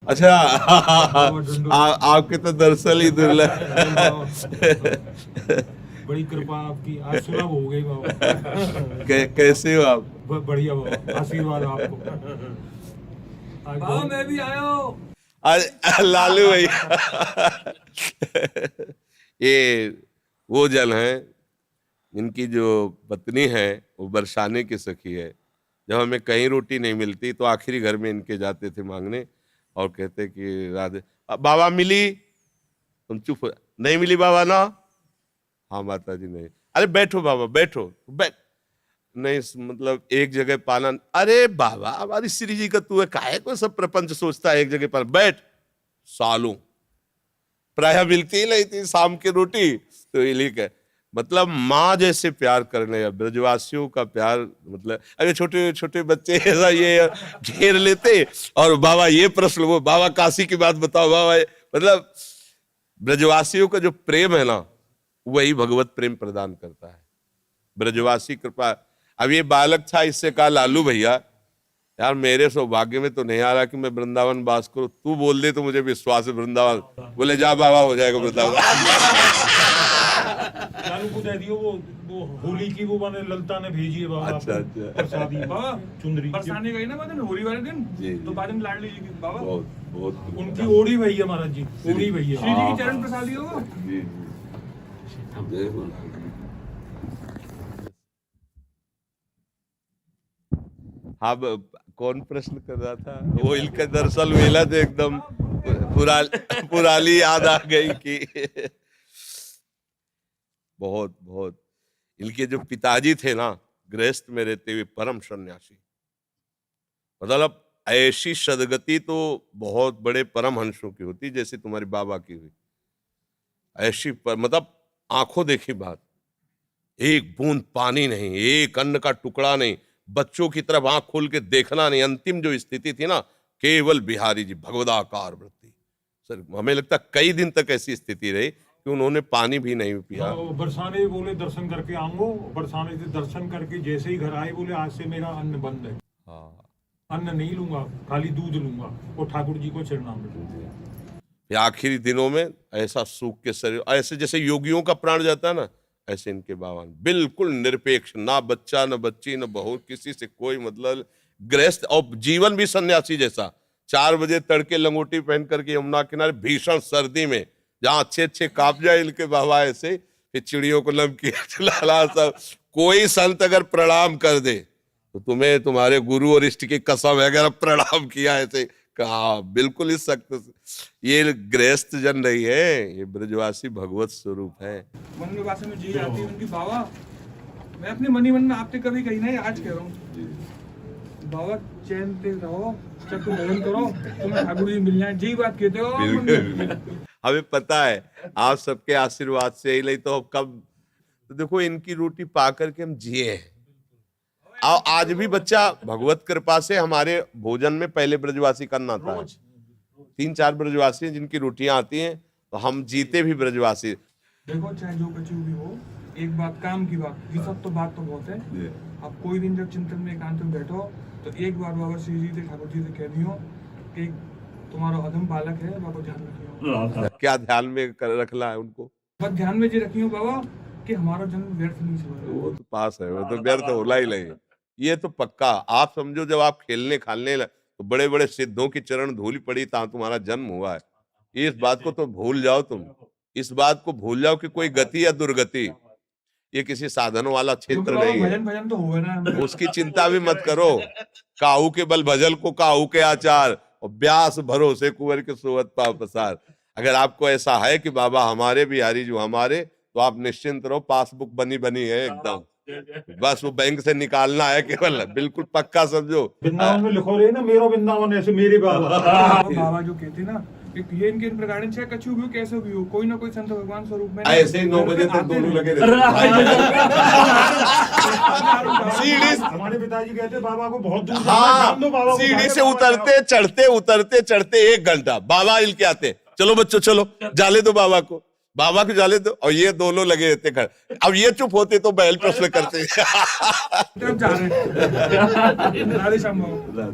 अच्छा आपके तो दरअसल ही दुर्लभ। बड़ी कृपा आपकी, आज सुलभ हो गई बाबा। कैसे हो आप? बढ़िया बाबा, आशीर्वाद आपको। बाबा मैं भी आया हूँ। अरे लालू भैया ये वो जन है, इनकी जो पत्नी है वो बरसाने की सखी है। जब हमें कहीं रोटी नहीं मिलती तो आखिरी घर में इनके जाते थे मांगने और कहते कि राधे बाबा मिली, तुम चुप हो, नहीं मिली बाबा ना, हाँ माता जी नहीं, अरे बैठो बाबा बैठो, बैठ नहीं, मतलब एक जगह पाना, अरे बाबा हमारी श्री जी का तू है, काहे को सब प्रपंच सोचता है, एक जगह पर बैठ। सालों प्राय मिलती ही नहीं थी शाम की रोटी, तो ये मतलब माँ जैसे प्यार करने या ब्रजवासियों का प्यार, मतलब अरे छोटे छोटे बच्चे ऐसा ये घेर लेते और बाबा ये प्रश्न, वो बाबा काशी की बात बताओ बाबा, मतलब ब्रजवासियों का जो प्रेम है ना वही भगवत प्रेम प्रदान करता है, ब्रजवासी कृपा। अब ये बालक था, इससे कहा लालू भैया यार मेरे सौभाग्य में तो नहीं आ रहा कि मैं वृंदावन वास करूं, तू बोल दे तो मुझे विश्वास है वृंदावन। बोले जा बाबा हो जाएगा वृंदावन। लालू को दे दियो वो होली की वो मैंने ललता ने भेजी है बाबा। अच्छा अच्छा प्रसादी बाबा चुंदरी बरसाने गई ना बाद होली वाले दिन, तो बाद में लाडली जी की बाबा बहुत बहुत उनकी ओढ़ी भैया महाराज जी, ओढ़ी भैया श्री जी की चरण प्रसादी होगा। जी जय हो। अब कौन प्रश्न कर रहा था? वो इनका दरअसल वेला तो एकदम पुरानी याद आ गई कि बहुत बहुत इनके जो पिताजी थे ना गृहस्थ में रहते हुए परम सन्यासी, मतलब ऐसी सदगति तो बहुत बड़े परमहंसों की होती जैसे तुम्हारे बाबा की हुई, ऐसी मतलब आंखों देखी बात, एक बूंद पानी नहीं, एक अन्न का टुकड़ा नहीं, बच्चों की तरफ आंख खोल के देखना नहीं। अंतिम जो स्थिति थी ना, केवल बिहारी जी भगवदाकार वृत्ति, सर हमें लगता कई दिन तक ऐसी स्थिति रही कि उन्होंने पानी भी नहीं पिया। बरसाने बोले दर्शन करके आऊंगो, बरसाने से दर्शन करके जैसे ही घर आए बोले आज से मेरा अन्न बंद है, हाँ अन्न नहीं लूंगा, खाली दूध लूंगा और ठाकुर जी को चरणामृत। आखिरी दिनों में ऐसा सूख के शरीर, ऐसे जैसे योगियों का प्राण जाता है ना, ऐसे इनके बाबा बिल्कुल निरपेक्ष, ना बच्चा न बच्ची न बहू, किसी से कोई मतलब, गृहस्थ और जीवन भी सन्यासी जैसा। 4 बजे तड़के लंगोटी पहन करके यमुना किनारे भीषण सर्दी में, जहां अच्छे अच्छे काप जाए इनके बाबा ऐसे, फिर चिड़ियों को नमकीन खिलाना सब। कोई संत अगर प्रणाम कर दे तो तुम्हें तुम्हारे गुरु और इष्ट की कसम है, अगर प्रणाम किया ऐसे कहा, बिल्कुल इस सख्त। ये गृहस्थ जन नहीं है, ये ब्रजवासी भगवत स्वरूप है। मन में भाषा में जी आती है उनकी बाबा, मैं अपने मनी मन में आपसे कभी कही नहीं, आज कह रहा हूँ बाबा चैन से रहो, चक्कर भजन करो, तुम्हें ठाकुर जी मिल जाए, जी बात कहते हो। हमें पता है आप सबके आशीर्वाद से ही, नहीं तो कब, तो देखो इनकी रोटी पा करके हम जिए हैं। आज भी बच्चा भगवत कृपा से हमारे भोजन में पहले ब्रजवासी करना आता है, 3-4 ब्रजवासी हैं जिनकी रोटियां आती हैं, तो हम जीते भी ब्रजवासी। देखो चाहे जो कुछ भी हो, एक बात काम की बात, ये सब तो बात तो बहुत है। अब कोई दिन जब चिंतन में एकांत में बैठो तो एक बार बाबा श्री जी से ठाकुर जी से कह दियो कि तुम्हारा अधम बालक है, बाबा ध्यान रखियो। क्या ध्यान में रखना है उनको? बस ध्यान में जी रखियो बाबा कि हमारा जन्म व्यर्थ नहीं चला। वो तो पास है, वो तो व्यर्थ होला ही नहीं, ये तो पक्का। आप समझो जब आप खेलने खालने तो बड़े बड़े सिद्धों की चरण धूल पड़ी तहाँ तुम्हारा जन्म हुआ है, इस बात को तो भूल जाओ तुम, इस बात को भूल जाओ कि कोई गति या दुर्गति, ये किसी साधन वाला क्षेत्र नहीं है। भजन तो हुआ ना, उसकी चिंता भी मत करो। काहू के बल भजल को काहू के आचार, और ब्यास भरोसे कुंवर के सोवत पाव पसार। अगर आपको ऐसा है कि बाबा हमारे बिहारी जो हमारे, तो आप निश्चिंत रहो, पासबुक बनी बनी है एकदम, बस वो बैंक से निकालना है केवल, बिल्कुल पक्का समझो। वृंदावन में लिखो रहे ना, मेरा वृंदावन ऐसे मेरे बाबा। बाबा जो कहते ना ये इनके प्रकार चाहे कछु भी हो कैसे भी हो, कोई ना कोई संत भगवान स्वरूप में ऐसे ही 9 बजे तक दोनों लगे रहते। हमारे पिताजी कहते बाबा को बहुत दूर हाँ, सीढ़ी से उतरते चढ़ते 1 घंटा, बाबा हिल के आते, चलो बच्चों चलो जाले दो बाबा को जाले दो, और ये दोनों लगे रहते खड़े। अब ये चुप होते तो बैल प्रश्न करते। जा रहे हैं। राधे श्याम बाबा।